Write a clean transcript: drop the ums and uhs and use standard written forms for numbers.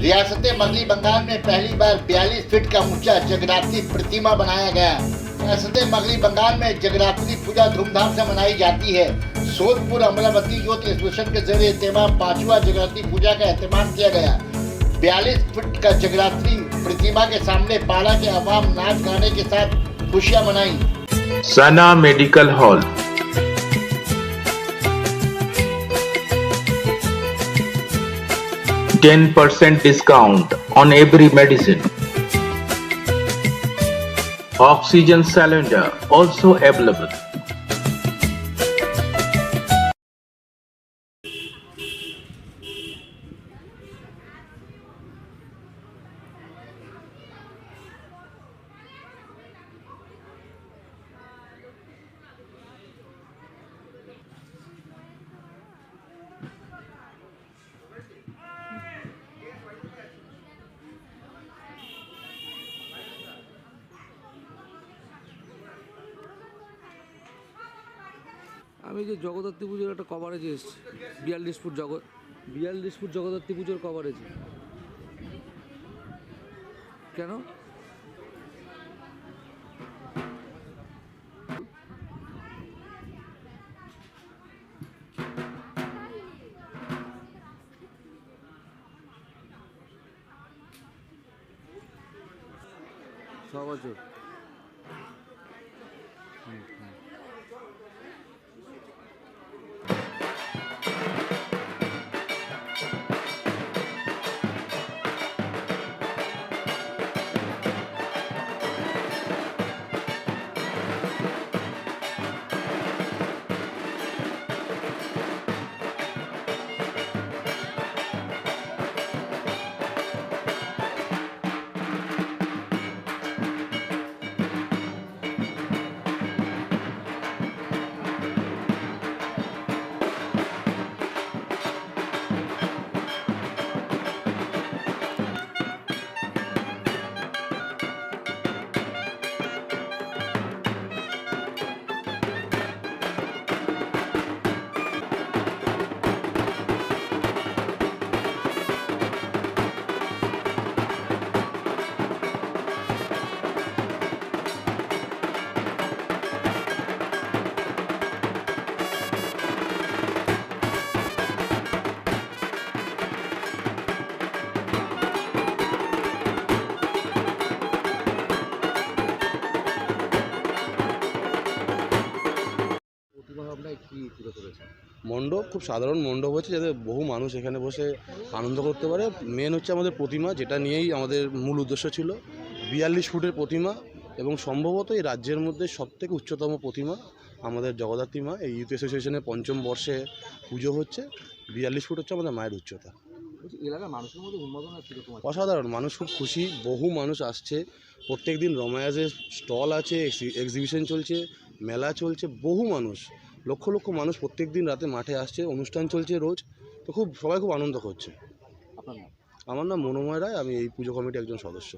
रियासत मगली बंगाल में पहली बार 42 फीट का ऊंचा जगराती प्रतिमा बनाया गया। रियासत मगली बंगाल में जगराती पूजा धूमधाम से मनाई जाती है। सोदपुर अमरावती यूथ एसोसिएशन के जरिए एहतमाम 5वां जगराती पूजा का एहतमाम किया गया। 42 फीट का जगराती प्रतिमा के सामने पाड़ा के अवाम नाच गाने के साथ खुशियां मनाई। सना medical hall 10% discount on every medicine. Oxygen cylinder also available. আমি যে জগদ্ধাত্রী পুজোর একটা কভারেজে এসেছি 42 ফুট জগদ্ধাত্রী পুজোর কভারেজে। কেন বছর মণ্ডপ খুব সাধারণ মণ্ডপ হচ্ছে, যাতে বহু মানুষ এখানে বসে আনন্দ করতে পারে। মেন হচ্ছে আমাদের প্রতিমা, যেটা নিয়েই আমাদের মূল উদ্দেশ্য ছিল। 42 ফুটের প্রতিমা এবং সম্ভবত এই রাজ্যের মধ্যে সবথেকে উচ্চতম প্রতিমা আমাদের জগদ্ধাত্রী মা। এই ইউথ অ্যাসোসিয়েশনের 5ম বর্ষে পুজো হচ্ছে। 42 ফুট হচ্ছে আমাদের মায়ের উচ্চতা। এলাকার মানুষের মধ্যে উন্মাদনা কীরকম? অসাধারণ, মানুষ খুব খুশি, বহু মানুষ আসছে। প্রত্যেক দিন রমায়াজের স্টল আছে, এক্সিবিশন চলছে, মেলা চলছে, বহু মানুষ, লক্ষ লক্ষ মানুষ প্রত্যেক দিন রাতে মাঠে আসছে, অনুষ্ঠান চলছে রোজ। তো সবাই খুব আনন্দ করছে। আপনার নাম? আমার নাম মনোময় রায়, আমি এই পুজো কমিটির একজন সদস্য।